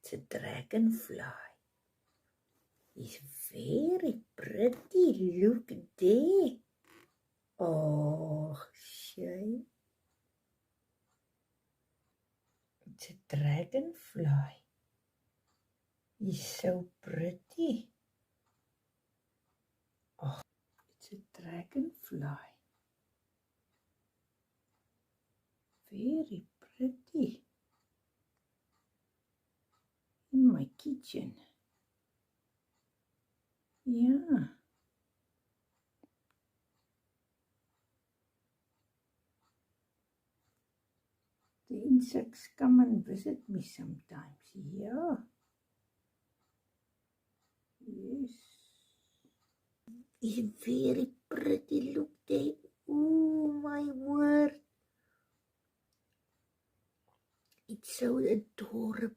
It's a dragonfly. It's very pretty. Look there. Oh, shame. It's a dragonfly. He's so pretty. Oh, it's a dragonfly. Very pretty. In my kitchen. Yeah. The insects come and visit me sometimes. Yeah. Yes. It's very pretty. Look there. Oh my word. It's so adorable.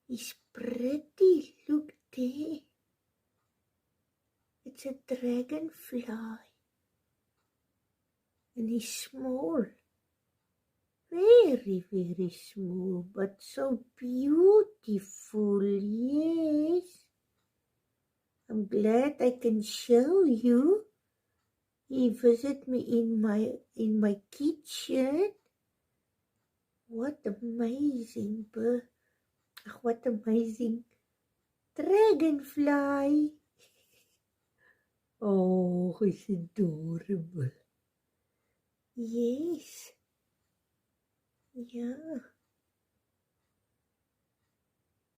It's pretty. Look there. It's a dragonfly. And he's small. Very, very small, but so beautiful. Yes. I'm glad I can show you. He visited me in my kitchen. What amazing bird. What amazing dragonfly. Oh, it's adorable. Yes. Yeah.